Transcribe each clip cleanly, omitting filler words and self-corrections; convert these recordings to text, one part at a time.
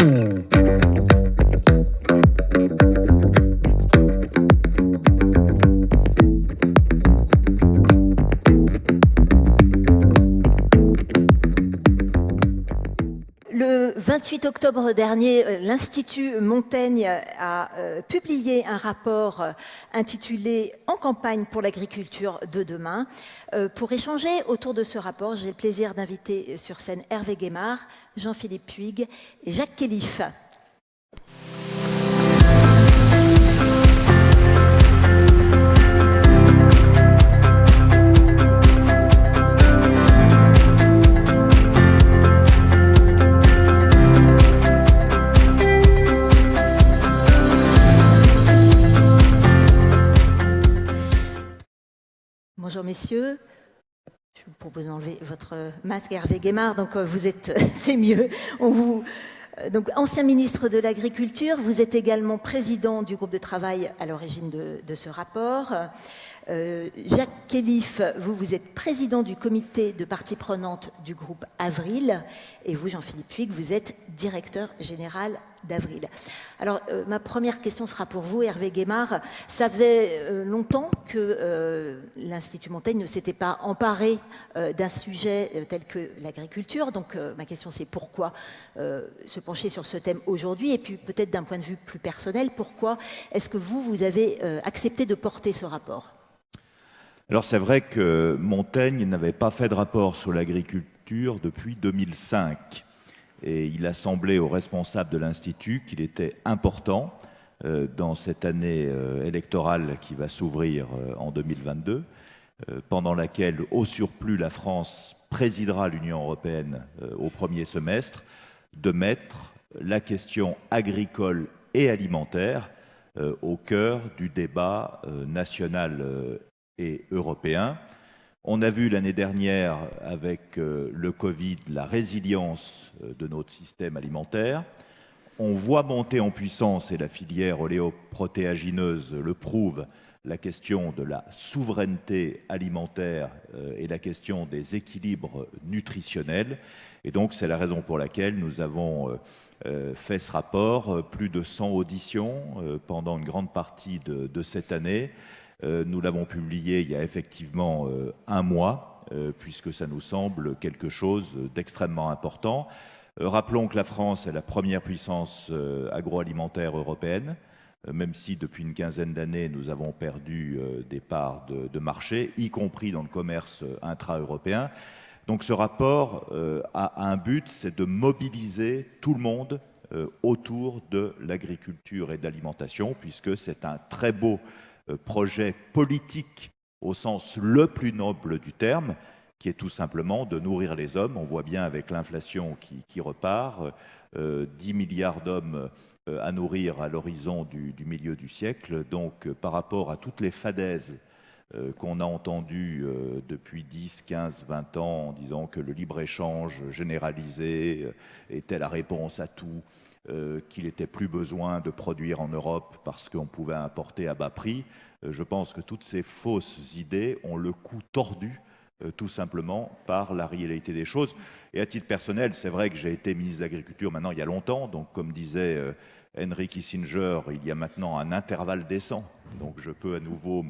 Le 28 octobre dernier, l'Institut Montaigne a publié un rapport intitulé « En campagne pour l'agriculture de demain ». Pour échanger autour de ce rapport, j'ai le plaisir d'inviter sur scène Hervé Guémard, Jean-Philippe Puig et Jacques Kélif. Bonjour messieurs, je vous propose d'enlever votre masque Hervé Guémard, donc vous êtes, c'est mieux. Donc ancien ministre de l'Agriculture, vous êtes également président du groupe de travail à l'origine de ce rapport. Jacques Kélif, vous êtes président du comité de parties prenantes du groupe Avril, et vous, Jean-Philippe Puig, vous êtes directeur général d'Avril. Alors, ma première question sera pour vous, Hervé Guémard. Ça faisait longtemps que l'Institut Montaigne ne s'était pas emparé d'un sujet tel que l'agriculture. Donc, ma question, c'est pourquoi se pencher sur ce thème aujourd'hui? Et puis, peut-être d'un point de vue plus personnel, pourquoi est-ce que vous avez accepté de porter ce rapport? Alors, c'est vrai que Montaigne n'avait pas fait de rapport sur l'agriculture depuis 2005. Et il a semblé aux responsables de l'Institut qu'il était important, dans cette année électorale qui va s'ouvrir en 2022, pendant laquelle, au surplus, la France présidera l'Union européenne au premier semestre, de mettre la question agricole et alimentaire au cœur du débat national et européen. On a vu l'année dernière, avec le Covid, la résilience de notre système alimentaire. On voit monter en puissance, et la filière oléoprotéagineuse le prouve, la question de la souveraineté alimentaire et la question des équilibres nutritionnels. Et donc, c'est la raison pour laquelle nous avons fait ce rapport, plus de 100 auditions pendant une grande partie de cette année. Nous l'avons publié il y a effectivement un mois, puisque ça nous semble quelque chose d'extrêmement important. Rappelons que la France est la première puissance agroalimentaire européenne, même si depuis une quinzaine d'années, nous avons perdu des parts de marché, y compris dans le commerce intra-européen. Donc ce rapport a un but, c'est de mobiliser tout le monde autour de l'agriculture et de l'alimentation, puisque c'est un très beau projet politique au sens le plus noble du terme, qui est tout simplement de nourrir les hommes. On voit bien avec l'inflation qui repart, 10 milliards d'hommes à nourrir à l'horizon du milieu du siècle. Donc par rapport à toutes les fadaises qu'on a entendues depuis 10, 15, 20 ans, en disant que le libre-échange généralisé était la réponse à tout, qu'il n'était plus besoin de produire en Europe parce qu'on pouvait importer à bas prix. Je pense que toutes ces fausses idées ont le cou tordu tout simplement par la réalité des choses. Et à titre personnel, c'est vrai que j'ai été ministre de l'Agriculture maintenant il y a longtemps, donc comme disait Henry Kissinger, il y a maintenant un intervalle décent, donc je peux à nouveau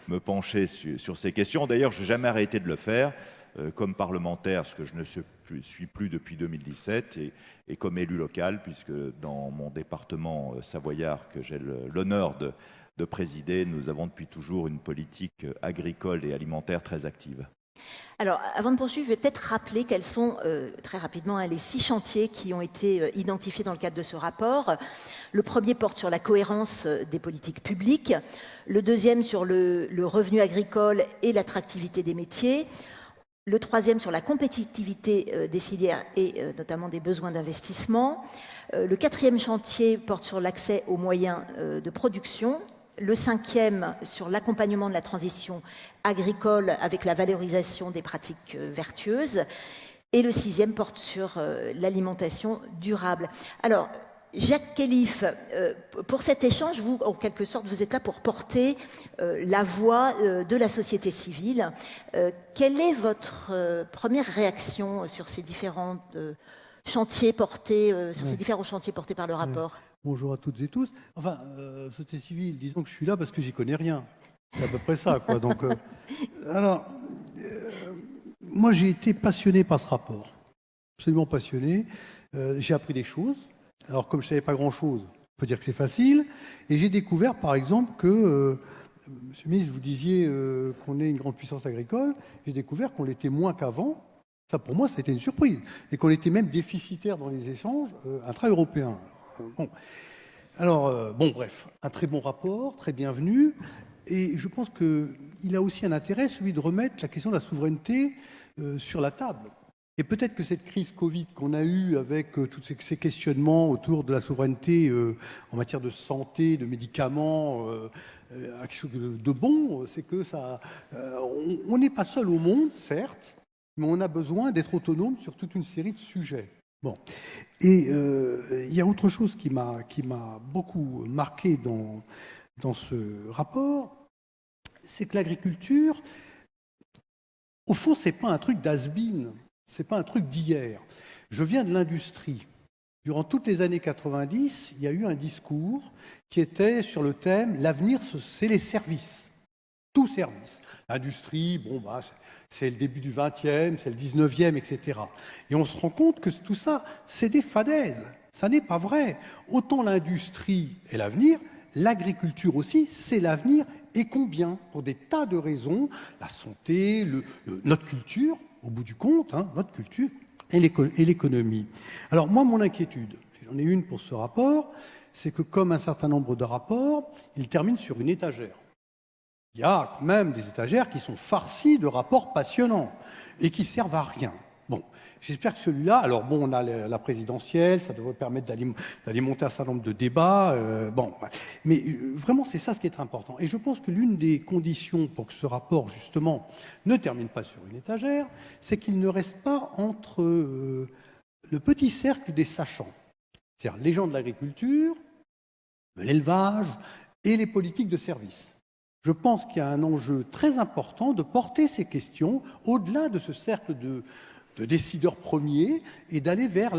me pencher sur ces questions. D'ailleurs, je n'ai jamais arrêté de le faire comme parlementaire, ce que je ne suis plus depuis 2017, et comme élu local, puisque dans mon département savoyard que j'ai l'honneur de présider, nous avons depuis toujours une politique agricole et alimentaire très active. Alors, avant de poursuivre, je vais peut-être rappeler quels sont, très rapidement, les 6 chantiers qui ont été identifiés dans le cadre de ce rapport. Le premier porte sur la cohérence des politiques publiques, le deuxième sur le revenu agricole et l'attractivité des métiers, le troisième sur la compétitivité des filières et notamment des besoins d'investissement. Le quatrième chantier porte sur l'accès aux moyens de production. Le cinquième sur l'accompagnement de la transition agricole avec la valorisation des pratiques vertueuses. Et le sixième porte sur l'alimentation durable. Alors, Jacques Kélif, pour cet échange, vous, en quelque sorte, vous êtes là pour porter la voix de la société civile. Quelle est votre première réaction sur ces différentes chantiers portés, sur ces différents chantiers portés par le rapport. Bonjour à toutes et tous. Enfin, société civile, disons que je suis là parce que j'y connais rien. C'est à peu près ça, quoi. Donc, moi, j'ai été passionné par ce rapport. Absolument passionné. J'ai appris des choses. Alors, comme je ne savais pas grand-chose, on peut dire que c'est facile. Et j'ai découvert, par exemple, que, Monsieur le ministre, vous disiez qu'on est une grande puissance agricole. J'ai découvert qu'on l'était moins qu'avant. Ça, pour moi, ça a été une surprise. Et qu'on était même déficitaire dans les échanges intra-européens. Bon. Alors, bref, un très bon rapport, très bienvenu. Et je pense qu'il a aussi un intérêt, celui de remettre la question de la souveraineté sur la table. Et peut-être que cette crise Covid qu'on a eue avec tous ces questionnements autour de la souveraineté en matière de santé, de médicaments, quelque chose de bon, c'est que ça, on n'est pas seul au monde, certes, mais on a besoin d'être autonome sur toute une série de sujets. Bon. Et il y a autre chose qui m'a beaucoup marqué dans ce rapport, c'est que l'agriculture, au fond, c'est pas un truc d'has-been, c'est pas un truc d'hier. Je viens de l'industrie. Durant toutes les années 90, il y a eu un discours qui était sur le thème « L'avenir, c'est les services ». Tout service. L'industrie, c'est le début du 20e, c'est le 19e, etc. Et on se rend compte que tout ça, c'est des fadaises. Ça n'est pas vrai. Autant l'industrie est l'avenir, l'agriculture aussi, c'est l'avenir. Et combien? Pour des tas de raisons. La santé, notre culture, au bout du compte, notre culture et l'économie. Alors moi, mon inquiétude, j'en ai une pour ce rapport, c'est que comme un certain nombre de rapports, il termine sur une étagère. Il y a quand même des étagères qui sont farcies de rapports passionnants et qui servent à rien. Bon, j'espère que celui-là, alors on a la présidentielle, ça devrait permettre d'alimenter un certain nombre de débats, mais vraiment c'est ça ce qui est important. Et je pense que l'une des conditions pour que ce rapport, justement, ne termine pas sur une étagère, c'est qu'il ne reste pas entre le petit cercle des sachants, c'est-à-dire les gens de l'agriculture, de l'élevage et les politiques de service. Je pense qu'il y a un enjeu très important de porter ces questions au-delà de ce cercle de décideurs premiers et d'aller vers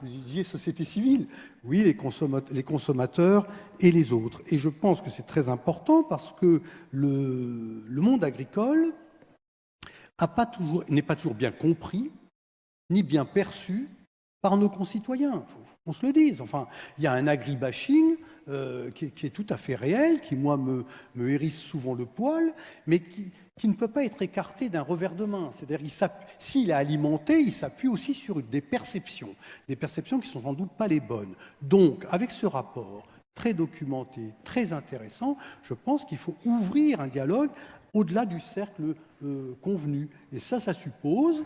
vous disiez société civile, oui, les consommateurs et les autres. Et je pense que c'est très important parce que le monde agricole n'est pas toujours bien compris ni bien perçu par nos concitoyens. Il faut qu'on se le dise. Enfin, il y a un agribashing qui est tout à fait réel, qui, moi, me hérisse souvent le poil, mais qui ne peut pas être écarté d'un revers de main. C'est-à-dire, s'il est alimenté, il s'appuie aussi sur des perceptions qui ne sont sans doute pas les bonnes. Donc, avec ce rapport très documenté, très intéressant, je pense qu'il faut ouvrir un dialogue au-delà du cercle convenu. Et ça suppose,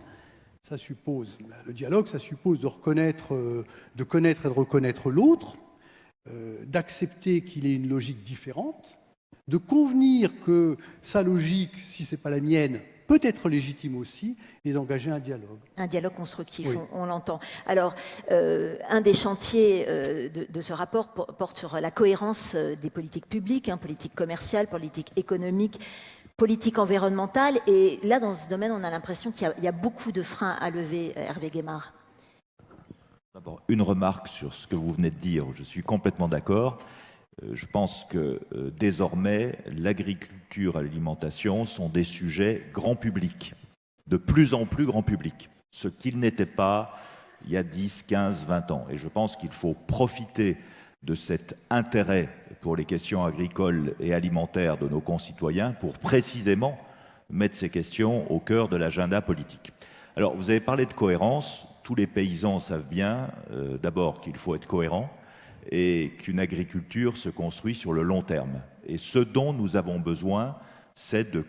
le dialogue, ça suppose de connaître et de reconnaître l'autre, d'accepter qu'il ait une logique différente, de convenir que sa logique, si ce n'est pas la mienne, peut être légitime aussi, et d'engager un dialogue. Un dialogue constructif, oui. on l'entend. Alors, un des chantiers de ce rapport porte sur la cohérence des politiques publiques, politique commerciale, politique économique, politique environnementale. Et là, dans ce domaine, on a l'impression qu'il y a beaucoup de freins à lever, Hervé Guémard. D'abord, une remarque sur ce que vous venez de dire. Je suis complètement d'accord. Je pense que désormais, l'agriculture et l'alimentation sont des sujets grand public, de plus en plus grand public, ce qu'ils n'étaient pas il y a 10, 15, 20 ans. Et je pense qu'il faut profiter de cet intérêt pour les questions agricoles et alimentaires de nos concitoyens pour précisément mettre ces questions au cœur de l'agenda politique. Alors, vous avez parlé de cohérence. Tous les paysans savent bien, d'abord, qu'il faut être cohérent et qu'une agriculture se construit sur le long terme. Et ce dont nous avons besoin, c'est de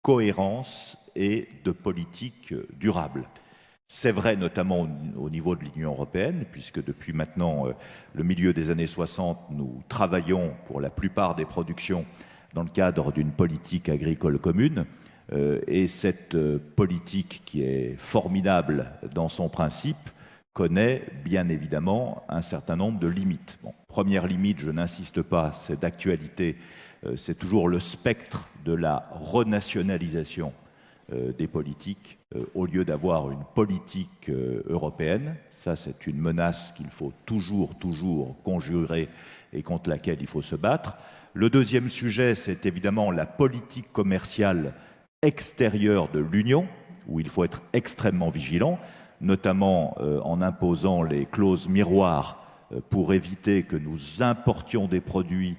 cohérence et de politique durable. C'est vrai notamment au niveau de l'Union européenne, puisque depuis maintenant le milieu des années 60, nous travaillons pour la plupart des productions dans le cadre d'une politique agricole commune. Et cette politique qui est formidable dans son principe connaît bien évidemment un certain nombre de limites. Bon, première limite, je n'insiste pas, c'est d'actualité, c'est toujours le spectre de la renationalisation des politiques au lieu d'avoir une politique européenne. Ça, c'est une menace qu'il faut toujours conjurer et contre laquelle il faut se battre. Le deuxième sujet, c'est évidemment la politique commerciale extérieure de l'Union, où il faut être extrêmement vigilant, notamment en imposant les clauses miroirs pour éviter que nous importions des produits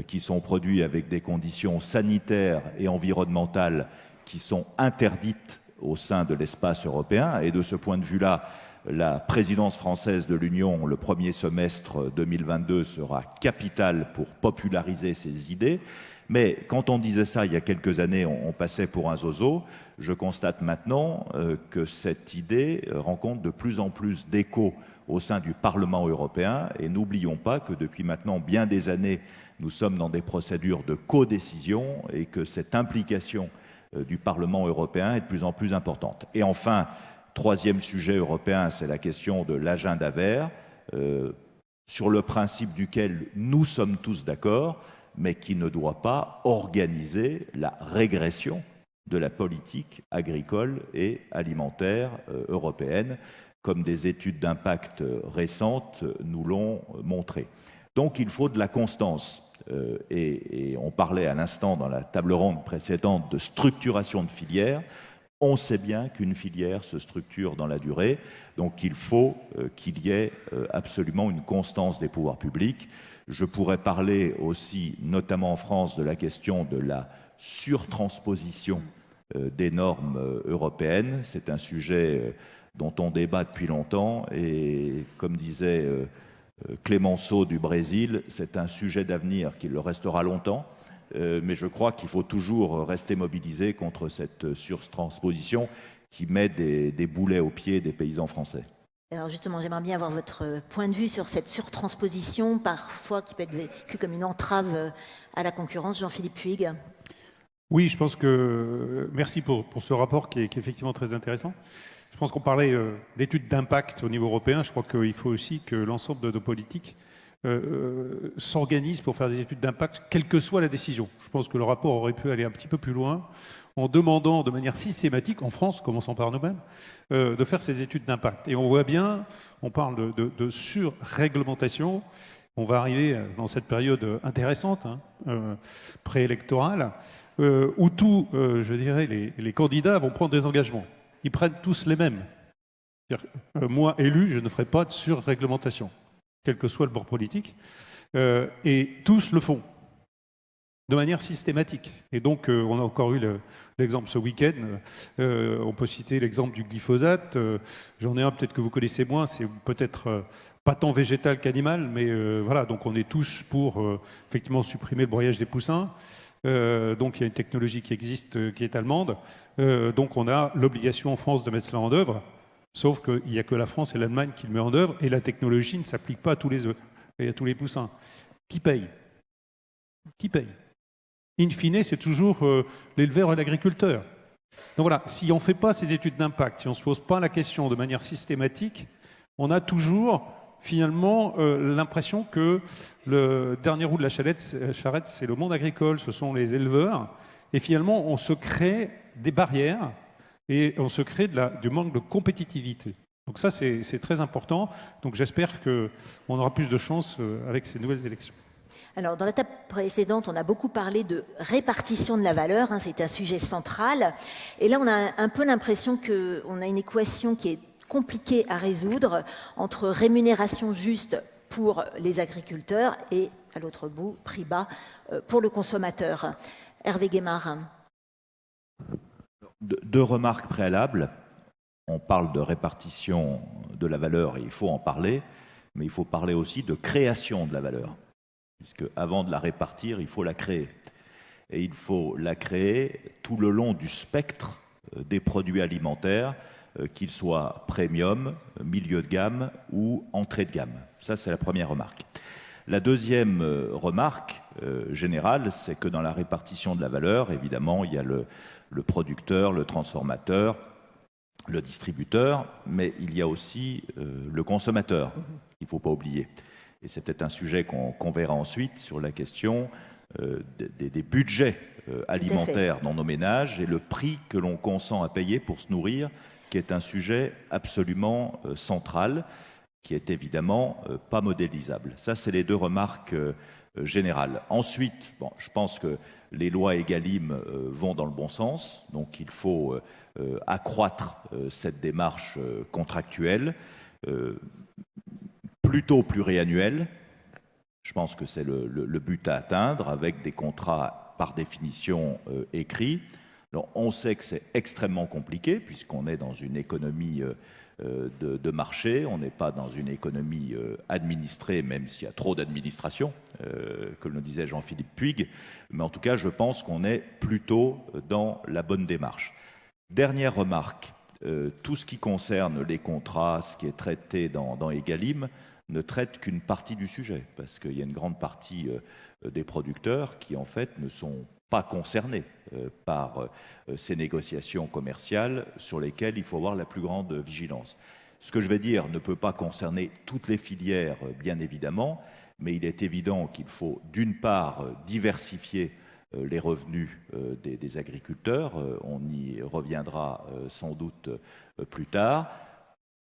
qui sont produits avec des conditions sanitaires et environnementales qui sont interdites au sein de l'espace européen. Et de ce point de vue-là, la présidence française de l'Union, le premier semestre 2022, sera capitale pour populariser ces idées. Mais quand on disait ça il y a quelques années, on passait pour un zozo. Je constate maintenant que cette idée rencontre de plus en plus d'écho au sein du Parlement européen. Et n'oublions pas que depuis maintenant bien des années, nous sommes dans des procédures de codécision et que cette implication du Parlement européen est de plus en plus importante. Et enfin, troisième sujet européen, c'est la question de l'agenda vert, sur le principe duquel nous sommes tous d'accord, mais qui ne doit pas organiser la régression de la politique agricole et alimentaire européenne, comme des études d'impact récentes nous l'ont montré. Donc il faut de la constance. Et on parlait à l'instant dans la table ronde précédente de structuration de filières. On sait bien qu'une filière se structure dans la durée, donc il faut qu'il y ait absolument une constance des pouvoirs publics. Je pourrais parler aussi, notamment en France, de la question de la surtransposition des normes européennes. C'est un sujet dont on débat depuis longtemps et, comme disait Clemenceau du Brésil, c'est un sujet d'avenir qui le restera longtemps. Mais je crois qu'il faut toujours rester mobilisé contre cette surtransposition qui met des boulets aux pieds des paysans français. Alors justement, j'aimerais bien avoir votre point de vue sur cette surtransposition, parfois qui peut être vécue comme une entrave à la concurrence. Jean-Philippe Puig. Oui, je pense que... Merci pour ce rapport qui est effectivement très intéressant. Je pense qu'on parlait d'études d'impact au niveau européen. Je crois qu'il faut aussi que l'ensemble de nos politiques s'organisent pour faire des études d'impact, quelle que soit la décision. Je pense que le rapport aurait pu aller un petit peu plus loin en demandant de manière systématique, en France, commençons par nous-mêmes, de faire ces études d'impact. Et on voit bien, on parle de surréglementation. On va arriver dans cette période intéressante, préélectorale, où tous, je dirais, les candidats vont prendre des engagements. Ils prennent tous les mêmes. Moi, élu, je ne ferai pas de surréglementation, quel que soit le bord politique, et tous le font, de manière systématique. Et donc, on a encore eu l'exemple ce week-end, on peut citer l'exemple du glyphosate, j'en ai un peut-être que vous connaissez moins, c'est peut-être pas tant végétal qu'animal, mais voilà, donc on est tous pour effectivement supprimer le broyage des poussins. Donc il y a une technologie qui existe, qui est allemande, donc on a l'obligation en France de mettre cela en œuvre. Sauf qu'il n'y a que la France et l'Allemagne qui le met en œuvre et la technologie ne s'applique pas à tous les œufs et à tous les poussins. Qui paye? Qui paye? In fine, c'est toujours l'éleveur et l'agriculteur. Donc voilà, si on ne fait pas ces études d'impact, si on ne se pose pas la question de manière systématique, on a toujours finalement l'impression que le dernier roue de la charrette, c'est le monde agricole, ce sont les éleveurs. Et finalement, on se crée des barrières et on se crée du manque de compétitivité. Donc ça, c'est très important. Donc j'espère qu'on aura plus de chance avec ces nouvelles élections. Alors, dans la table précédente, on a beaucoup parlé de répartition de la valeur, c'est un sujet central. Et là, on a un peu l'impression qu'on a une équation qui est compliquée à résoudre entre rémunération juste pour les agriculteurs et, à l'autre bout, prix bas pour le consommateur. Hervé Guémard. Deux remarques préalables. On parle de répartition de la valeur et il faut en parler, mais il faut parler aussi de création de la valeur. Puisque avant de la répartir, il faut la créer. Et il faut la créer tout le long du spectre des produits alimentaires, qu'ils soient premium, milieu de gamme ou entrée de gamme. Ça, c'est la première remarque. La deuxième remarque générale, c'est que dans la répartition de la valeur, évidemment, il y a le producteur, le transformateur, le distributeur, mais il y a aussi le consommateur, il ne faut pas oublier. Et c'est peut-être un sujet qu'on verra ensuite sur la question des budgets alimentaire dans nos ménages et le prix que l'on consent à payer pour se nourrir, qui est un sujet absolument central, qui est évidemment pas modélisable. Ça, c'est les deux remarques générales. Ensuite, bon, je pense que les lois Egalim vont dans le bon sens, donc il faut accroître cette démarche contractuelle, plutôt pluriannuelle. Je pense que c'est le but à atteindre, avec des contrats par définition écrits. Alors, on sait que c'est extrêmement compliqué, puisqu'on est dans une économie de marché, on n'est pas dans une économie administrée, même s'il y a trop d'administration, comme le disait Jean-Philippe Puig, mais en tout cas, je pense qu'on est plutôt dans la bonne démarche. Dernière remarque, tout ce qui concerne les contrats, ce qui est traité dans Egalim, ne traite qu'une partie du sujet, parce qu'il y a une grande partie des producteurs qui, en fait, ne sont pas concernés par ces négociations commerciales sur lesquelles il faut avoir la plus grande vigilance. Ce que je vais dire ne peut pas concerner toutes les filières, bien évidemment, mais il est évident qu'il faut, d'une part, diversifier les revenus des agriculteurs. On y reviendra sans doute plus tard.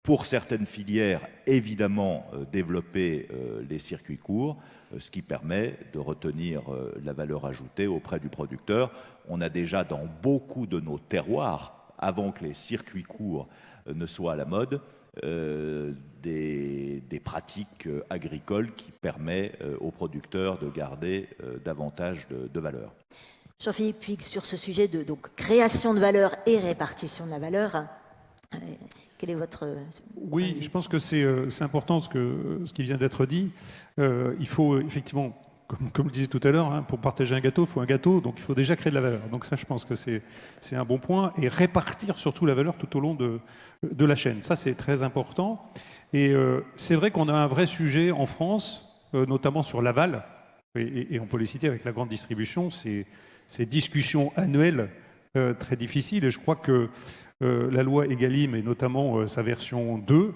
Pour certaines filières, évidemment, développer les circuits courts, ce qui permet de retenir la valeur ajoutée auprès du producteur. On a déjà dans beaucoup de nos terroirs, avant que les circuits courts ne soient à la mode, des pratiques agricoles qui permettent aux producteurs de garder davantage de valeur. Jean-Philippe Puig, sur ce sujet de donc, création de valeur et répartition de la valeur, quel est votre... Oui, je pense que c'est important ce qui vient d'être dit. Il faut effectivement, comme le disais tout à l'heure, hein, pour partager un gâteau, il faut un gâteau, donc il faut déjà créer de la valeur. Donc ça, je pense que c'est un bon point. Et répartir surtout la valeur tout au long de la chaîne. Ça, c'est très important. Et c'est vrai qu'on a un vrai sujet en France, notamment sur l'aval, et on peut les citer avec la grande distribution, ces discussions annuelles très difficiles. Et je crois que la loi Egalim, et notamment sa version 2,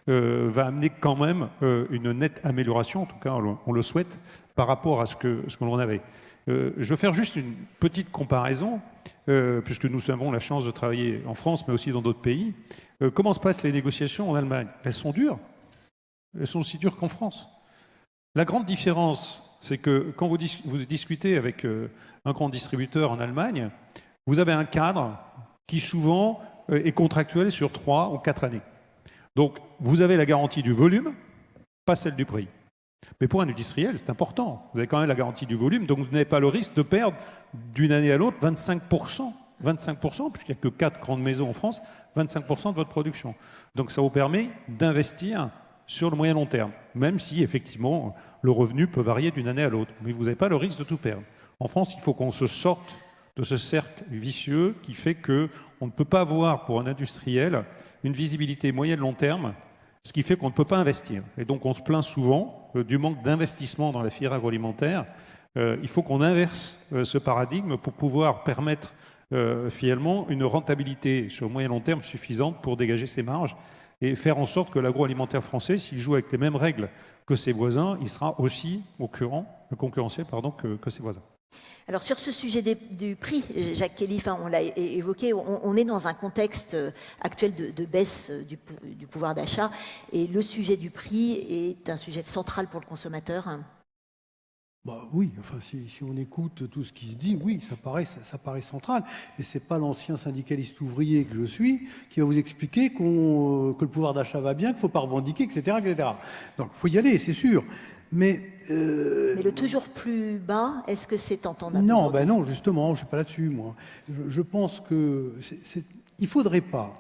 va amener quand même une nette amélioration, en tout cas on le souhaite, par rapport à ce que l'on avait. Je vais faire juste une petite comparaison, puisque nous avons la chance de travailler en France, mais aussi dans d'autres pays. Comment se passent les négociations en Allemagne? Elles sont dures. Elles sont aussi dures qu'en France. La grande différence, c'est que quand vous discutez avec un grand distributeur en Allemagne, vous avez un cadre qui souvent est contractuel sur 3 ou 4 années. Donc, vous avez la garantie du volume, pas celle du prix. Mais pour un industriel, c'est important. Vous avez quand même la garantie du volume, donc vous n'avez pas le risque de perdre d'une année à l'autre 25%. 25%, puisqu'il n'y a que 4 grandes maisons en France, 25% de votre production. Donc ça vous permet d'investir sur le moyen long terme, même si effectivement le revenu peut varier d'une année à l'autre. Mais vous n'avez pas le risque de tout perdre. En France, il faut qu'on se sorte de ce cercle vicieux qui fait qu'on ne peut pas avoir pour un industriel une visibilité moyenne-long terme, ce qui fait qu'on ne peut pas investir. Et donc on se plaint souvent du manque d'investissement dans la filière agroalimentaire. Il faut qu'on inverse ce paradigme pour pouvoir permettre finalement une rentabilité sur le moyen-long terme suffisante pour dégager ses marges et faire en sorte que l'agroalimentaire français, s'il joue avec les mêmes règles que ses voisins, il sera aussi concurrentiel que ses voisins. Alors sur ce sujet du prix, Jacques Kelly, on l'a évoqué, on est dans un contexte actuel de baisse du pouvoir d'achat et le sujet du prix est un sujet central pour le consommateur. Bah oui, enfin si on écoute tout ce qui se dit, oui, ça paraît central. Et c'est pas l'ancien syndicaliste ouvrier que je suis qui va vous expliquer que le pouvoir d'achat va bien, qu'il faut pas revendiquer, etc., etc. Donc il faut y aller, c'est sûr. Mais le toujours plus bas, est-ce que c'est entendable? Non, non, justement, je suis pas là-dessus, moi. Je pense que il faudrait pas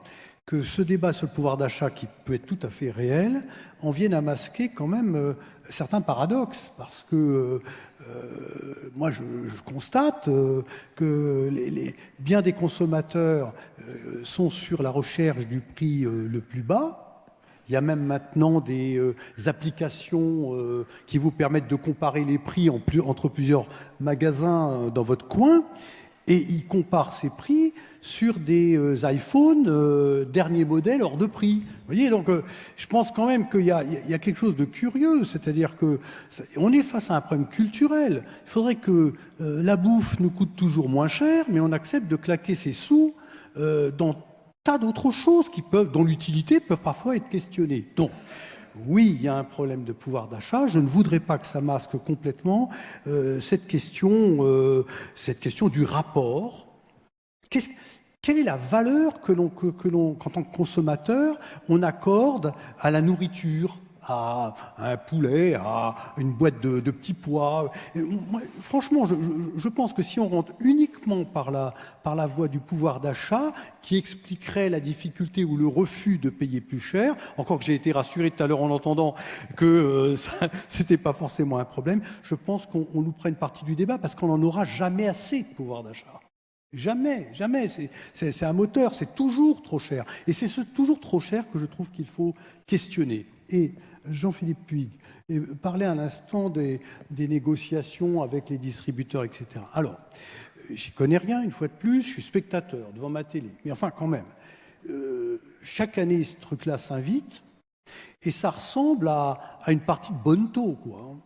que ce débat sur le pouvoir d'achat, qui peut être tout à fait réel, en vienne à masquer quand même certains paradoxes. Parce que moi, je constate que bien des consommateurs sont sur la recherche du prix le plus bas. Il y a même maintenant des applications qui vous permettent de comparer les prix entre plusieurs magasins dans votre coin. Et il compare ses prix sur des iPhones dernier modèle hors de prix. Vous voyez, donc je pense quand même qu'il y a quelque chose de curieux, c'est-à-dire que on est face à un problème culturel. Il faudrait que la bouffe nous coûte toujours moins cher, mais on accepte de claquer ses sous dans tas d'autres choses dont l'utilité peut parfois être questionnée. Donc, oui, il y a un problème de pouvoir d'achat. Je ne voudrais pas que ça masque complètement cette question du rapport. Quelle est la valeur que l'on, qu'en tant que consommateur, on accorde à la nourriture, à un poulet, à une boîte de petits pois? Moi, franchement, je pense que si on rentre uniquement par la voie du pouvoir d'achat, qui expliquerait la difficulté ou le refus de payer plus cher, encore que j'ai été rassuré tout à l'heure en entendant que c'était pas forcément un problème, je pense qu'on louperait une partie du débat parce qu'on n'en aura jamais assez de pouvoir d'achat. Jamais, jamais. C'est un moteur, c'est toujours trop cher. Et c'est ce toujours trop cher que je trouve qu'il faut questionner. Et Jean-Philippe Puig parlait à l'instant des négociations avec les distributeurs, etc. Alors, j'y connais rien, une fois de plus, je suis spectateur devant ma télé. Mais enfin, quand même, chaque année, ce truc-là s'invite, et ça ressemble à une partie de Bonneto, quoi.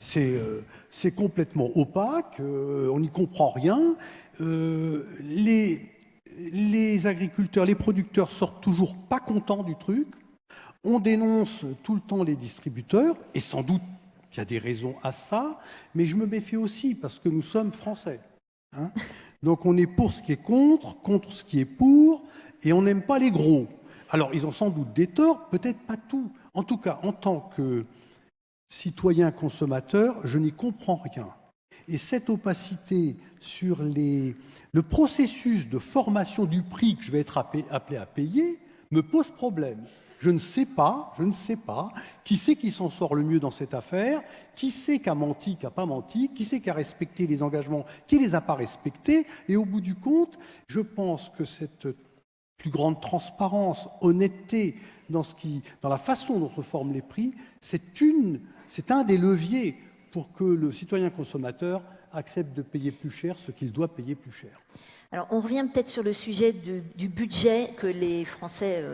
C'est complètement opaque, on n'y comprend rien. Les agriculteurs, les producteurs sortent toujours pas contents du truc. On dénonce tout le temps les distributeurs, et sans doute qu'il y a des raisons à ça, mais je me méfie aussi parce que nous sommes français. Hein. Donc on est pour ce qui est contre ce qui est pour, et on n'aime pas les gros. Alors ils ont sans doute des torts, peut-être pas tout. En tout cas, en tant que citoyen consommateur, je n'y comprends rien. Et cette opacité sur le processus de formation du prix que je vais être appelé à payer me pose problème. Je ne sais pas qui c'est qui s'en sort le mieux dans cette affaire, qui c'est qui a menti, qui n'a pas menti, qui c'est qui a respecté les engagements, qui ne les a pas respectés. Et au bout du compte, je pense que cette plus grande transparence, honnêteté dans la façon dont se forment les prix, c'est un des leviers pour que le citoyen consommateur accepte de payer plus cher ce qu'il doit payer plus cher. Alors, on revient peut-être sur le sujet du budget que les Français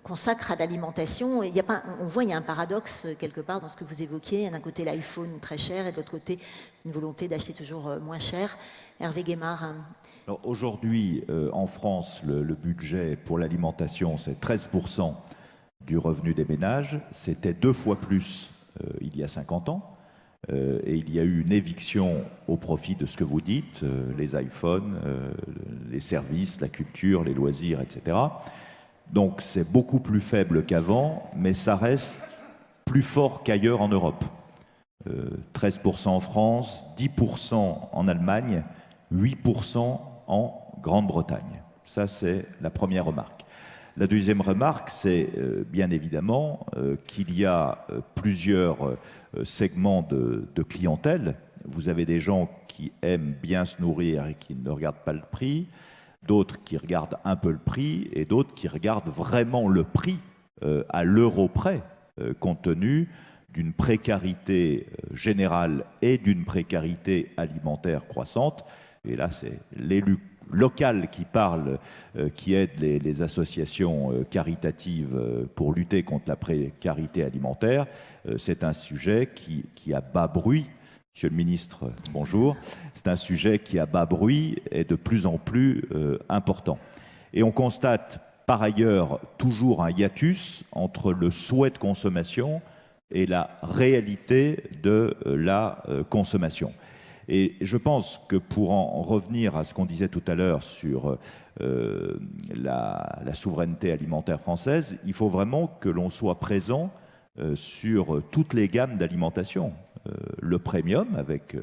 consacrent à l'alimentation. On voit qu'il y a un paradoxe quelque part dans ce que vous évoquiez. D'un côté, l'iPhone très cher, et de l'autre côté, une volonté d'acheter toujours moins cher. Hervé Guémard. Alors, aujourd'hui, en France, le budget pour l'alimentation, c'est 13% du revenu des ménages. C'était 2 fois plus il y a 50 ans. Et il y a eu une éviction au profit de ce que vous dites, les iPhones, les services, la culture, les loisirs, etc. Donc c'est beaucoup plus faible qu'avant, mais ça reste plus fort qu'ailleurs en Europe. 13% en France, 10% en Allemagne, 8% en Grande-Bretagne. Ça, c'est la première remarque. La deuxième remarque, c'est bien évidemment qu'il y a plusieurs segments de clientèle. Vous avez des gens qui aiment bien se nourrir et qui ne regardent pas le prix, d'autres qui regardent un peu le prix et d'autres qui regardent vraiment le prix à l'euro près, compte tenu d'une précarité générale et d'une précarité alimentaire croissante. Et là, c'est l'élu local qui parle, qui aide les associations caritatives pour lutter contre la précarité alimentaire. C'est un sujet qui a bas bruit. Monsieur le ministre, bonjour. C'est un sujet qui a bas bruit et de plus en plus important. Et on constate par ailleurs toujours un hiatus entre le souhait de consommation et la réalité de la consommation. Et je pense que pour en revenir à ce qu'on disait tout à l'heure sur la souveraineté alimentaire française, il faut vraiment que l'on soit présent sur toutes les gammes d'alimentation. Le premium avec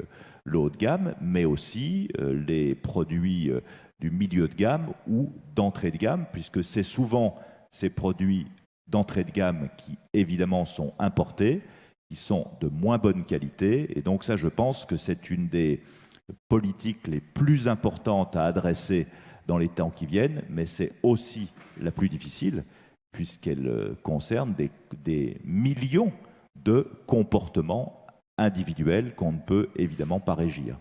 le haut de gamme, mais aussi les produits du milieu de gamme ou d'entrée de gamme, puisque c'est souvent ces produits d'entrée de gamme qui, évidemment, sont importés, qui sont de moins bonne qualité. Et donc ça, je pense que c'est une des politiques les plus importantes à adresser dans les temps qui viennent, mais c'est aussi la plus difficile, puisqu'elle concerne des millions de comportements individuels qu'on ne peut évidemment pas régir.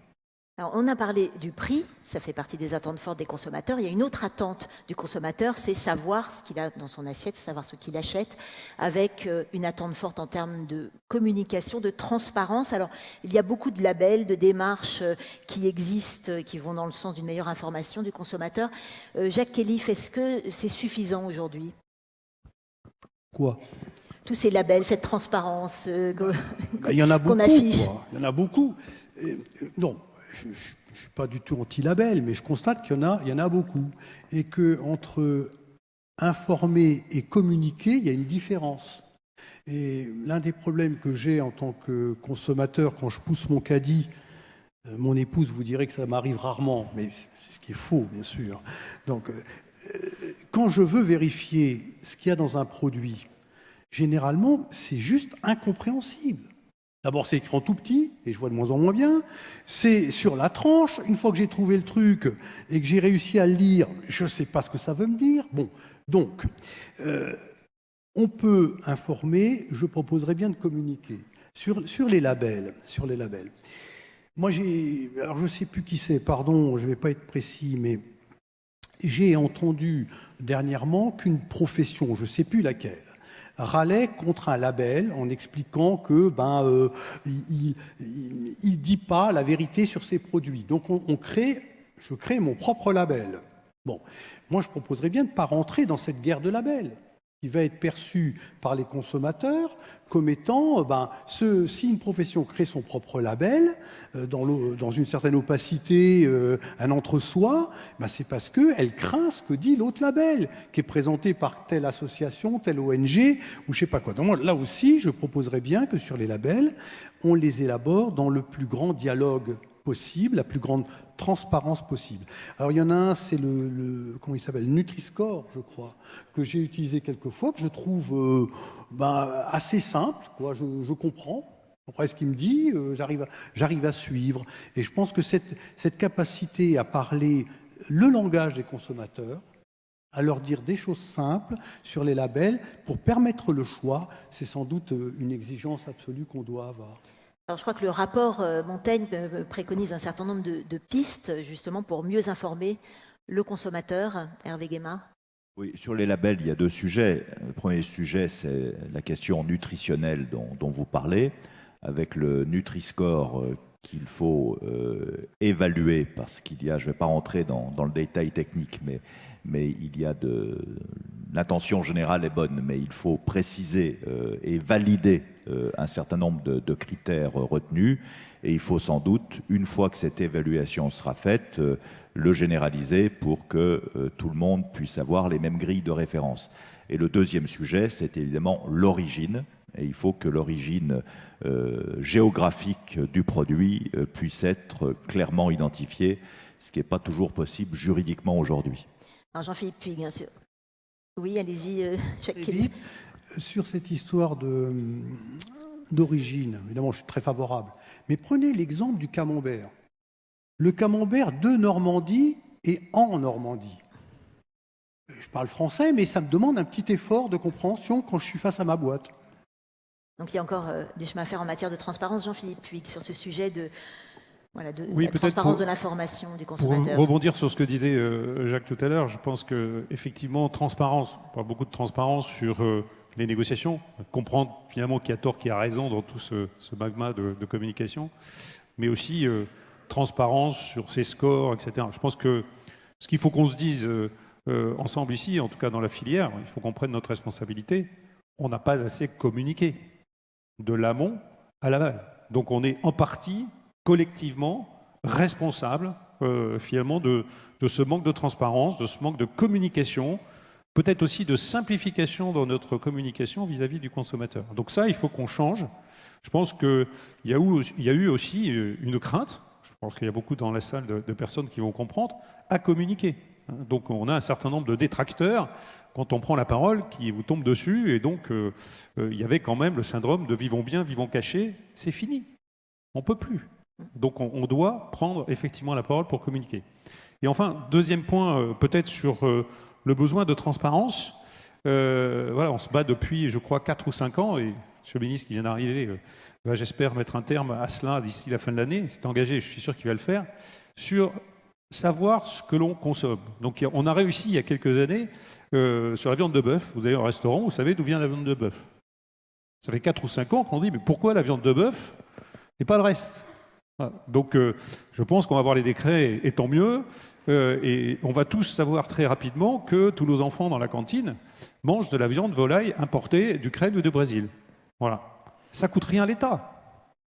Alors, on a parlé du prix, ça fait partie des attentes fortes des consommateurs. Il y a une autre attente du consommateur, c'est savoir ce qu'il a dans son assiette, savoir ce qu'il achète, avec une attente forte en termes de communication, de transparence. Alors, il y a beaucoup de labels, de démarches qui existent, qui vont dans le sens d'une meilleure information du consommateur. Jacques Kélif, est-ce que c'est suffisant aujourd'hui? Quoi? Tous ces labels, cette transparence Il y en a beaucoup, qu'on affiche. Il y en a beaucoup. Non. Je ne suis pas du tout anti-label, mais je constate qu'il y en a beaucoup. Et qu'entre informer et communiquer, il y a une différence. Et l'un des problèmes que j'ai en tant que consommateur, quand je pousse mon caddie, mon épouse vous dirait que ça m'arrive rarement, mais c'est ce qui est faux, bien sûr. Donc, quand je veux vérifier ce qu'il y a dans un produit, généralement, c'est juste incompréhensible. D'abord, c'est écrit en tout petit, et je vois de moins en moins bien. C'est sur la tranche. Une fois que j'ai trouvé le truc et que j'ai réussi à le lire, je ne sais pas ce que ça veut me dire. Bon, donc, on peut informer, je proposerais bien de communiquer. Sur les labels. Moi, alors je ne sais plus qui c'est, pardon, je ne vais pas être précis, mais j'ai entendu dernièrement qu'une profession, je ne sais plus laquelle, râlait contre un label en expliquant que il dit pas la vérité sur ses produits. Donc je crée mon propre label. Bon, moi je proposerais bien de ne pas rentrer dans cette guerre de labels qui va être perçue par les consommateurs comme étant, si une profession crée son propre label, dans une certaine opacité, un entre-soi, c'est parce qu'elle craint ce que dit l'autre label, qui est présenté par telle association, telle ONG, ou je sais pas quoi. Donc moi, là aussi, je proposerais bien que sur les labels, on les élabore dans le plus grand dialogue possible, la plus grande transparence possible. Alors il y en a un, c'est comment il s'appelle, Nutri-Score, je crois, que j'ai utilisé quelques fois, que je trouve assez simple, quoi. Je comprends. Après ce qu'il me dit, j'arrive à suivre. Et je pense que cette capacité à parler le langage des consommateurs, à leur dire des choses simples sur les labels pour permettre le choix, c'est sans doute une exigence absolue qu'on doit avoir. Alors, je crois que le rapport Montaigne préconise un certain nombre de pistes, justement, pour mieux informer le consommateur. Hervé Guémard. Oui, sur les labels, il y a deux sujets. Le premier sujet, c'est la question nutritionnelle dont vous parlez, avec le Nutri-Score qu'il faut évaluer, parce qu'il y a, je ne vais pas rentrer dans le détail technique, mais il y a l'intention générale est bonne, mais il faut préciser et valider un certain nombre de critères retenus, et il faut sans doute, une fois que cette évaluation sera faite, le généraliser pour que tout le monde puisse avoir les mêmes grilles de référence. Et le deuxième sujet, c'est évidemment l'origine, et il faut que l'origine géographique du produit puisse être clairement identifiée, ce qui n'est pas toujours possible juridiquement aujourd'hui. Alors Jean-Philippe Puig, bien sûr. Oui, allez-y, Jacques Kélif. Sur cette histoire d'origine, évidemment, je suis très favorable. Mais prenez l'exemple du camembert. Le camembert de Normandie et en Normandie. Je parle français, mais ça me demande un petit effort de compréhension quand je suis face à ma boîte. Donc il y a encore du chemin à faire en matière de transparence, Jean-Philippe Puig, sur ce sujet de oui, la transparence de l'information du consommateur. Pour rebondir sur ce que disait Jacques tout à l'heure, je pense qu'effectivement, transparence, on parle beaucoup de transparence sur les négociations, comprendre finalement qui a tort, qui a raison dans tout ce magma de communication, mais aussi transparence sur ses scores, etc. Je pense que ce qu'il faut qu'on se dise ensemble ici, en tout cas dans la filière, il faut qu'on prenne notre responsabilité. On n'a pas assez communiqué de l'amont à l'aval. Donc on est en partie collectivement responsable finalement de ce manque de transparence, de ce manque de communication, peut-être aussi de simplification dans notre communication vis-à-vis du consommateur. Donc ça, il faut qu'on change. Je pense qu'il y a eu aussi une crainte, je pense qu'il y a beaucoup dans la salle de personnes qui vont comprendre, à communiquer. Donc on a un certain nombre de détracteurs quand on prend la parole qui vous tombent dessus, et donc il y avait quand même le syndrome de vivons bien, vivons cachés, c'est fini, on ne peut plus. Donc on doit prendre effectivement la parole pour communiquer. Et enfin, deuxième point, peut-être sur le besoin de transparence. Voilà, on se bat depuis, je crois, 4 ou 5 ans, et Monsieur le ministre qui vient d'arriver va, j'espère, mettre un terme à cela d'ici la fin de l'année. Il s'est engagé, je suis sûr qu'il va le faire, sur savoir ce que l'on consomme. Donc on a réussi il y a quelques années sur la viande de bœuf. Vous allez au restaurant, vous savez d'où vient la viande de bœuf. Ça fait 4 ou 5 ans qu'on dit, mais pourquoi la viande de bœuf et pas le reste? Voilà. Donc je pense qu'on va avoir les décrets, et tant mieux. Et on va tous savoir très rapidement que tous nos enfants dans la cantine mangent de la viande volaille importée d'Ukraine ou de Brésil. Voilà. Ça coûte rien à l'État.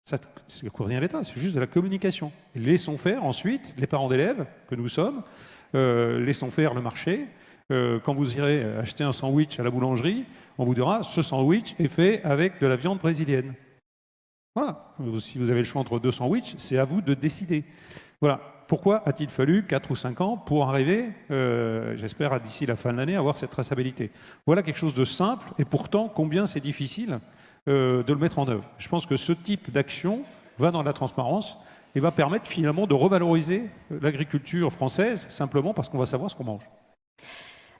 Ça ne coûte rien à l'État, c'est juste de la communication. Et laissons faire ensuite les parents d'élèves que nous sommes, laissons faire le marché. Quand vous irez acheter un sandwich à la boulangerie, on vous dira ce sandwich est fait avec de la viande brésilienne. Voilà. Si vous avez le choix entre 2 sandwichs, c'est à vous de décider. Voilà. Pourquoi a-t-il fallu 4 ou 5 ans pour arriver, j'espère d'ici la fin de l'année, à avoir cette traçabilité? Voilà quelque chose de simple, et pourtant combien c'est difficile de le mettre en œuvre. Je pense que ce type d'action va dans la transparence et va permettre finalement de revaloriser l'agriculture française, simplement parce qu'on va savoir ce qu'on mange.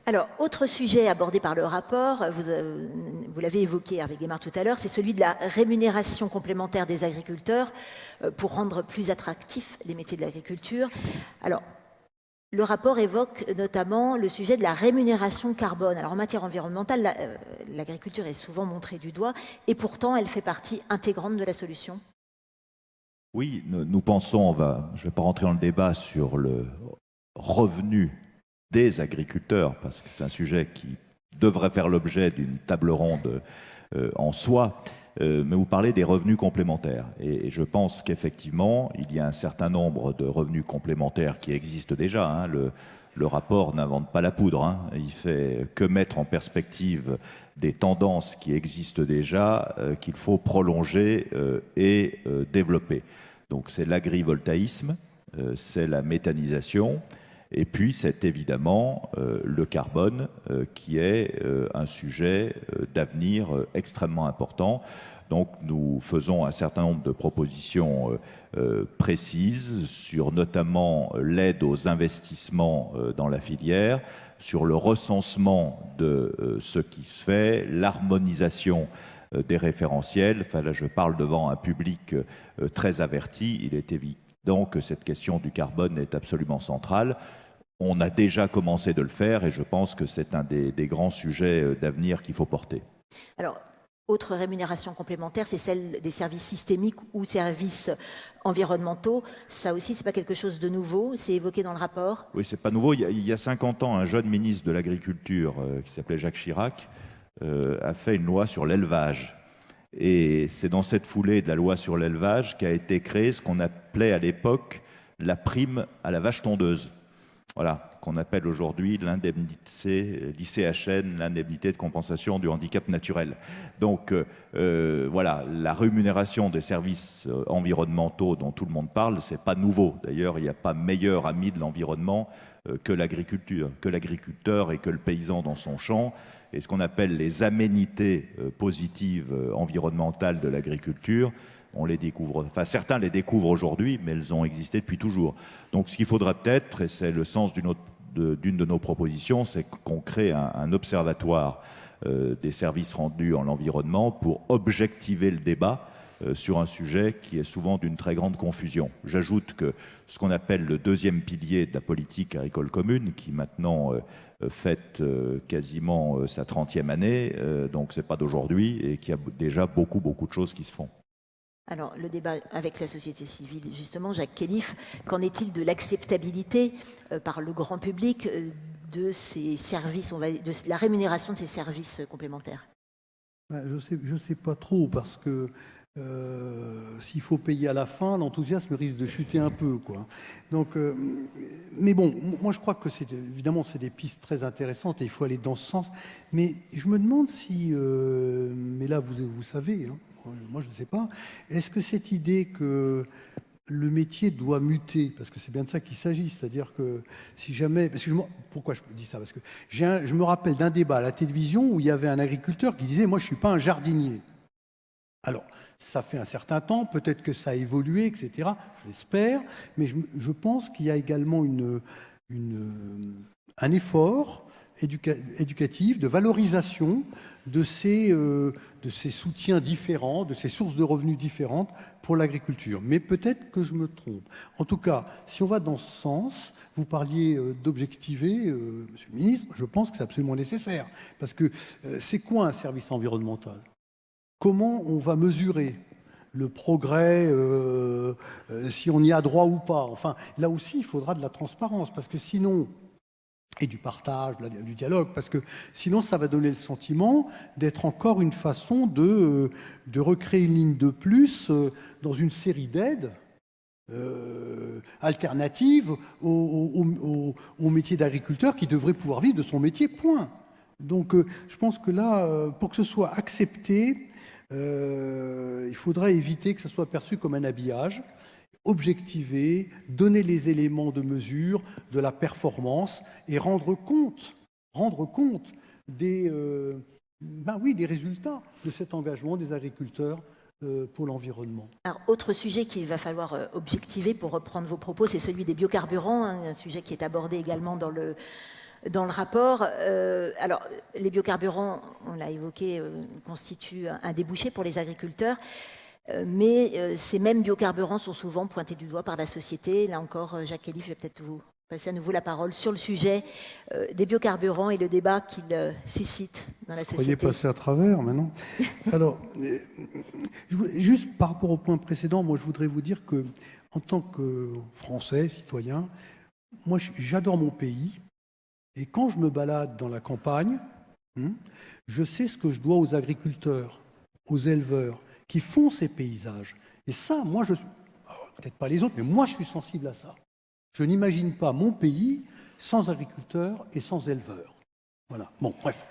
Alors, autre sujet abordé par le rapport, vous l'avez évoqué, Hervé Guémard, tout à l'heure, c'est celui de la rémunération complémentaire des agriculteurs pour rendre plus attractifs les métiers de l'agriculture. Alors, le rapport évoque notamment le sujet de la rémunération carbone. Alors, en matière environnementale, l'agriculture est souvent montrée du doigt, et pourtant, elle fait partie intégrante de la solution. Oui, nous pensons, je ne vais pas rentrer dans le débat sur le revenu des agriculteurs, parce que c'est un sujet qui devrait faire l'objet d'une table ronde en soi, mais vous parlez des revenus complémentaires. Et je pense qu'effectivement, il y a un certain nombre de revenus complémentaires qui existent déjà. Hein. Le rapport n'invente pas la poudre. Hein. Il fait que mettre en perspective des tendances qui existent déjà, qu'il faut prolonger et développer. Donc c'est l'agrivoltaïsme, c'est la méthanisation, et puis c'est évidemment le carbone qui est un sujet d'avenir extrêmement important. Donc nous faisons un certain nombre de propositions précises sur notamment l'aide aux investissements dans la filière, sur le recensement de ce qui se fait, l'harmonisation des référentiels. Enfin là je parle devant un public très averti. Il est évident que cette question du carbone est absolument centrale. On a déjà commencé de le faire et je pense que c'est un des grands sujets d'avenir qu'il faut porter. Alors, autre rémunération complémentaire, c'est celle des services systémiques ou services environnementaux. Ça aussi, ce n'est pas quelque chose de nouveau, c'est évoqué dans le rapport. Oui, ce n'est pas nouveau. Il y a 50 ans, un jeune ministre de l'Agriculture qui s'appelait Jacques Chirac a fait une loi sur l'élevage. Et c'est dans cette foulée de la loi sur l'élevage qu'a été créée ce qu'on appelait à l'époque la prime à la vache tondeuse. Voilà, qu'on appelle aujourd'hui l'indemnité, l'ICHN, l'indemnité de compensation du handicap naturel. Donc voilà, la rémunération des services environnementaux dont tout le monde parle, c'est pas nouveau. D'ailleurs, il n'y a pas meilleur ami de l'environnement que l'agriculture, que l'agriculteur et que le paysan dans son champ. Et ce qu'on appelle les aménités positives environnementales de l'agriculture, on les découvre, enfin certains les découvrent aujourd'hui, mais elles ont existé depuis toujours. Donc ce qu'il faudra peut-être, et c'est le sens d'une de nos propositions, c'est qu'on crée un observatoire des services rendus en l'environnement pour objectiver le débat sur un sujet qui est souvent d'une très grande confusion. J'ajoute que ce qu'on appelle le deuxième pilier de la politique agricole commune, qui maintenant fête quasiment sa 30e année, donc c'est pas d'aujourd'hui, et qui a déjà beaucoup de choses qui se font. Alors, le débat avec la société civile, justement, Jacques Kélif, qu'en est-il de l'acceptabilité par le grand public de ces services, de la rémunération de ces services complémentaires? Je sais pas trop, parce que s'il faut payer à la fin, l'enthousiasme risque de chuter un peu, quoi. Donc, mais bon, moi je crois que évidemment c'est des pistes très intéressantes et il faut aller dans ce sens. Mais je me demande si, mais là vous savez, hein, moi je ne sais pas, est-ce que cette idée que le métier doit muter, parce que c'est bien de ça qu'il s'agit, c'est-à-dire que si jamais... pourquoi je dis ça? Parce que je me rappelle d'un débat à la télévision où il y avait un agriculteur qui disait « moi je ne suis pas un jardinier ». Alors, ça fait un certain temps, peut-être que ça a évolué, etc., j'espère, mais je pense qu'il y a également un effort éducative, de valorisation de ces soutiens différents, de ces sources de revenus différentes pour l'agriculture. Mais peut-être que je me trompe. En tout cas, si on va dans ce sens, vous parliez d'objectiver, Monsieur le Ministre, je pense que c'est absolument nécessaire. Parce que c'est quoi un service environnemental? Comment on va mesurer le progrès, si on y a droit ou pas? Enfin, là aussi, il faudra de la transparence, parce que sinon... et du partage, du dialogue, parce que sinon ça va donner le sentiment d'être encore une façon de recréer une ligne de plus dans une série d'aides alternatives au métier d'agriculteur qui devrait pouvoir vivre de son métier, point. Donc je pense que là, pour que ce soit accepté, il faudra éviter que ça soit perçu comme un habillage, objectiver, donner les éléments de mesure de la performance et rendre compte des résultats de cet engagement des agriculteurs pour l'environnement. Alors, autre sujet qu'il va falloir objectiver, pour reprendre vos propos, c'est celui des biocarburants, un sujet qui est abordé également dans le rapport. Alors, les biocarburants, on l'a évoqué, constituent un débouché pour les agriculteurs. Mais ces mêmes biocarburants sont souvent pointés du doigt par la société. Là encore, Jacques Kelly, je vais peut-être vous passer à nouveau la parole sur le sujet des biocarburants et le débat qu'ils suscitent dans la société. Vous croyez passer à travers maintenant? Alors, juste par rapport au point précédent, moi je voudrais vous dire que, en tant que Français, citoyen, moi j'adore mon pays. Et quand je me balade dans la campagne, je sais ce que je dois aux agriculteurs, aux éleveurs, qui font ces paysages. Et ça, moi, peut-être pas les autres, mais moi, je suis sensible à ça. Je n'imagine pas mon pays sans agriculteurs et sans éleveurs. Voilà. Bon, bref.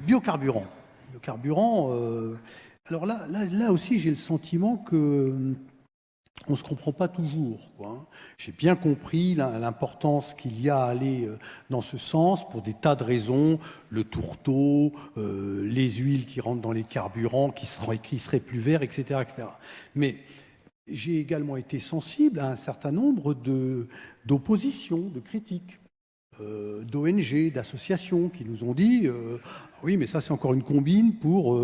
Biocarburant. Alors là aussi, j'ai le sentiment que on ne se comprend pas toujours, quoi. J'ai bien compris l'importance qu'il y a à aller dans ce sens pour des tas de raisons, le tourteau, les huiles qui rentrent dans les carburants, qui seraient plus verts, etc., etc. Mais j'ai également été sensible à un certain nombre d'oppositions, de critiques, d'ONG, d'associations qui nous ont dit oui, mais ça c'est encore une combine pour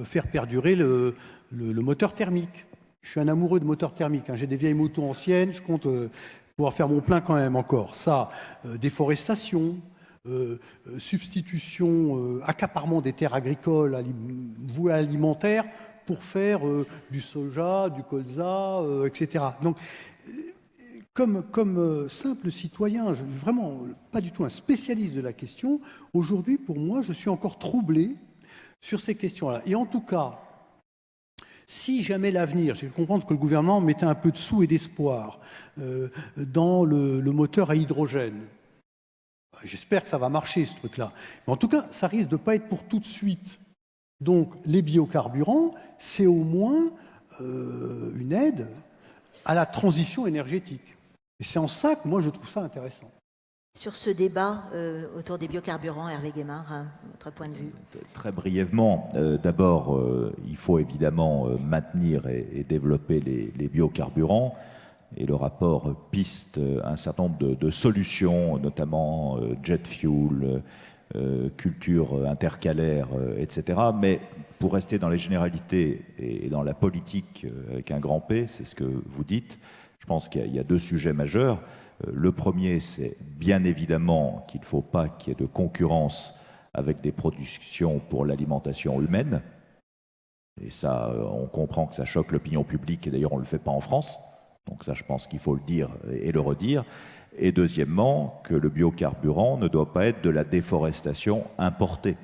faire perdurer le moteur thermique. Je suis un amoureux de moteurs thermiques. J'ai des vieilles motos anciennes. Je compte pouvoir faire mon plein quand même encore. Ça, déforestation, substitution, accaparement des terres agricoles vouées alimentaires pour faire du soja, du colza, etc. Donc, comme simple citoyen, je suis vraiment pas du tout un spécialiste de la question. Aujourd'hui, pour moi, je suis encore troublé sur ces questions-là. Et en tout cas, si jamais l'avenir, j'ai pu comprendre que le gouvernement mettait un peu de sous et d'espoir dans le moteur à hydrogène. J'espère que ça va marcher, ce truc-là. Mais en tout cas, ça risque de ne pas être pour tout de suite. Donc, les biocarburants, c'est au moins une aide à la transition énergétique. Et c'est en ça que moi, je trouve ça intéressant. Sur ce débat autour des biocarburants, Hervé Guémard, votre point de vue? Très brièvement, d'abord, il faut évidemment maintenir et développer les biocarburants. Et le rapport piste un certain nombre de solutions, notamment jet fuel, culture intercalaire, etc. Mais pour rester dans les généralités et dans la politique avec un grand P, c'est ce que vous dites, je pense qu'il y a deux sujets majeurs. Le premier, c'est bien évidemment qu'il ne faut pas qu'il y ait de concurrence avec des productions pour l'alimentation humaine. Et ça, on comprend que ça choque l'opinion publique, et d'ailleurs on ne le fait pas en France. Donc ça, je pense qu'il faut le dire et le redire. Et deuxièmement, que le biocarburant ne doit pas être de la déforestation importée.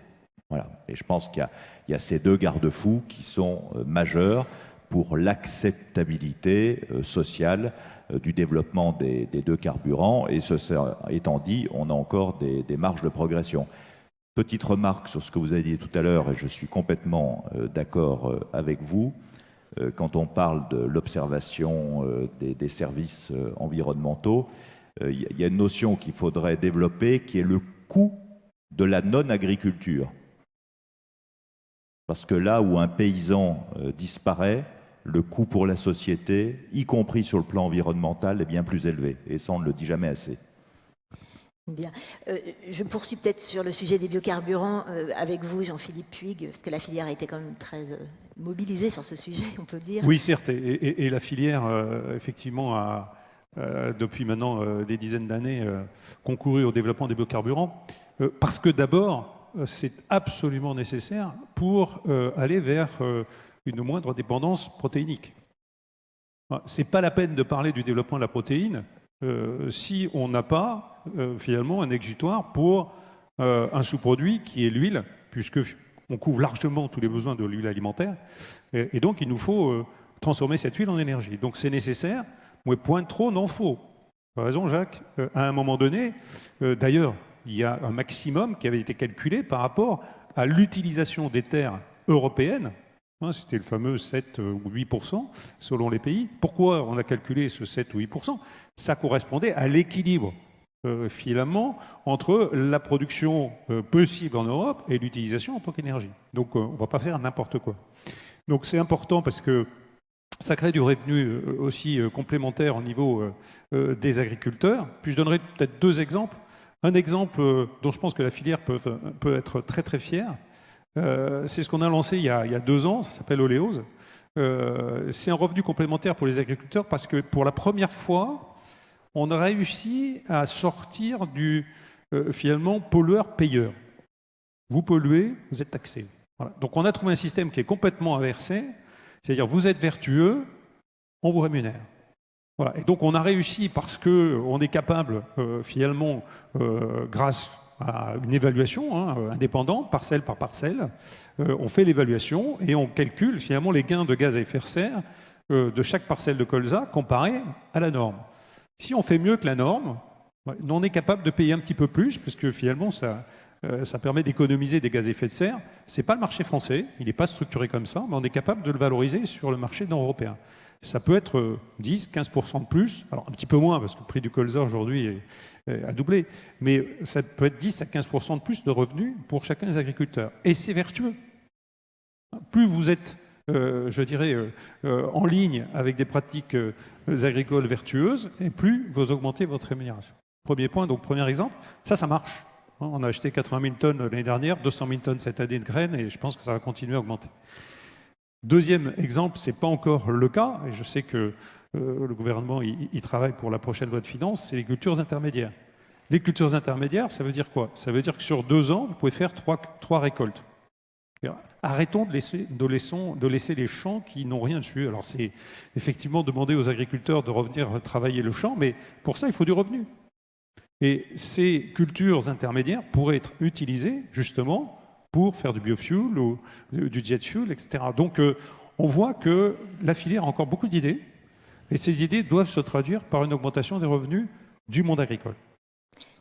Voilà. Et je pense qu'il y a ces deux garde-fous qui sont majeurs pour l'acceptabilité sociale du développement des deux carburants. Et ce étant dit, on a encore des marges de progression. Petite remarque sur ce que vous avez dit tout à l'heure, et je suis complètement d'accord avec vous, quand on parle de l'observation des services environnementaux, il y a une notion qu'il faudrait développer qui est le coût de la non-agriculture. Parce que là où un paysan disparaît, le coût pour la société, y compris sur le plan environnemental, est bien plus élevé. Et ça, on ne le dit jamais assez. Bien. Je poursuis peut-être sur le sujet des biocarburants avec vous, Jean-Philippe Puig, parce que la filière a été quand même très mobilisée sur ce sujet, on peut le dire. Oui, certes, et la filière, effectivement, a, depuis maintenant des dizaines d'années, concouru au développement des biocarburants, parce que d'abord, c'est absolument nécessaire pour aller vers une moindre dépendance protéinique. Ce n'est pas la peine de parler du développement de la protéine si on n'a pas finalement un exutoire pour un sous-produit qui est l'huile, puisque on couvre largement tous les besoins de l'huile alimentaire, et donc il nous faut transformer cette huile en énergie. Donc c'est nécessaire, mais point trop n'en faut. Tu as raison, Jacques. À un moment donné, d'ailleurs, il y a un maximum qui avait été calculé par rapport à l'utilisation des terres européennes. C'était le fameux 7 ou 8% selon les pays. Pourquoi on a calculé ce 7 ou 8%? Ça correspondait à l'équilibre finalement entre la production possible en Europe et l'utilisation en tant qu'énergie. Donc on ne va pas faire n'importe quoi. Donc c'est important parce que ça crée du revenu aussi complémentaire au niveau des agriculteurs. Puis je donnerai peut-être deux exemples. Un exemple dont je pense que la filière peut être très très fière, c'est ce qu'on a lancé il y a 2 ans, ça s'appelle Oléose. C'est un revenu complémentaire pour les agriculteurs parce que pour la première fois, on a réussi à sortir du finalement pollueur-payeur. Vous polluez, vous êtes taxé. Voilà. Donc on a trouvé un système qui est complètement inversé, c'est-à-dire vous êtes vertueux, on vous rémunère. Voilà. Et donc on a réussi parce qu'on est capable finalement, grâce à une évaluation indépendante, parcelle par parcelle, on fait l'évaluation et on calcule finalement les gains de gaz à effet de serre de chaque parcelle de colza comparé à la norme. Si on fait mieux que la norme, on est capable de payer un petit peu plus, parce que finalement, ça permet d'économiser des gaz à effet de serre. Ce n'est pas le marché français, il n'est pas structuré comme ça, mais on est capable de le valoriser sur le marché nord-européen. Ça peut être 10-15% de plus, alors un petit peu moins, parce que le prix du colza aujourd'hui a doublé, mais ça peut être 10 à 15% de plus de revenus pour chacun des agriculteurs. Et c'est vertueux. Plus vous êtes je dirais, en ligne avec des pratiques agricoles vertueuses, et plus vous augmentez votre rémunération. Premier point, donc premier exemple, ça marche. On a acheté 80 000 tonnes l'année dernière, 200 000 tonnes cette année de graines, et je pense que ça va continuer à augmenter. Deuxième exemple, ce n'est pas encore le cas, et je sais que le gouvernement y travaille pour la prochaine loi de finances, c'est les cultures intermédiaires. Les cultures intermédiaires, ça veut dire quoi? Ça veut dire que sur 2 ans, vous pouvez faire 3 récoltes. Arrêtons de laisser les champs qui n'ont rien dessus. Alors c'est effectivement demander aux agriculteurs de revenir travailler le champ, mais pour ça il faut du revenu. Et ces cultures intermédiaires pourraient être utilisées justement pour faire du biofuel ou du jet fuel, etc. Donc on voit que la filière a encore beaucoup d'idées, et ces idées doivent se traduire par une augmentation des revenus du monde agricole.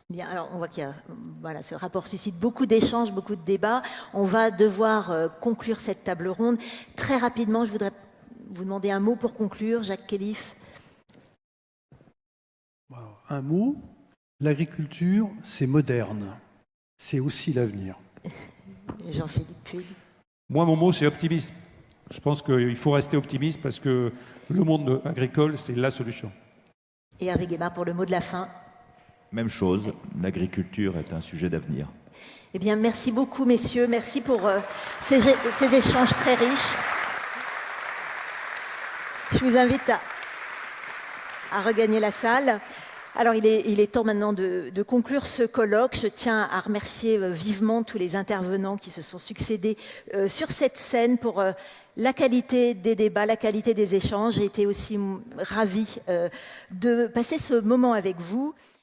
Bien, alors on voit qu'il y a, voilà, ce rapport suscite beaucoup d'échanges, beaucoup de débats. On va devoir conclure cette table ronde. Très rapidement, je voudrais vous demander un mot pour conclure. Jacques Kélif. Un mot, l'agriculture, c'est moderne. C'est aussi l'avenir. Jean-Philippe Puig. Moi, mon mot, c'est optimisme. Je pense qu'il faut rester optimiste parce que le monde agricole, c'est la solution. Et Hervé Guémard pour le mot de la fin. Même chose, l'agriculture est un sujet d'avenir. Eh bien, merci beaucoup, messieurs. Merci pour ces échanges très riches. Je vous invite à regagner la salle. Alors, il est temps maintenant de conclure ce colloque. Je tiens à remercier vivement tous les intervenants qui se sont succédés sur cette scène pour la qualité des débats, la qualité des échanges. J'ai été aussi ravie de passer ce moment avec vous.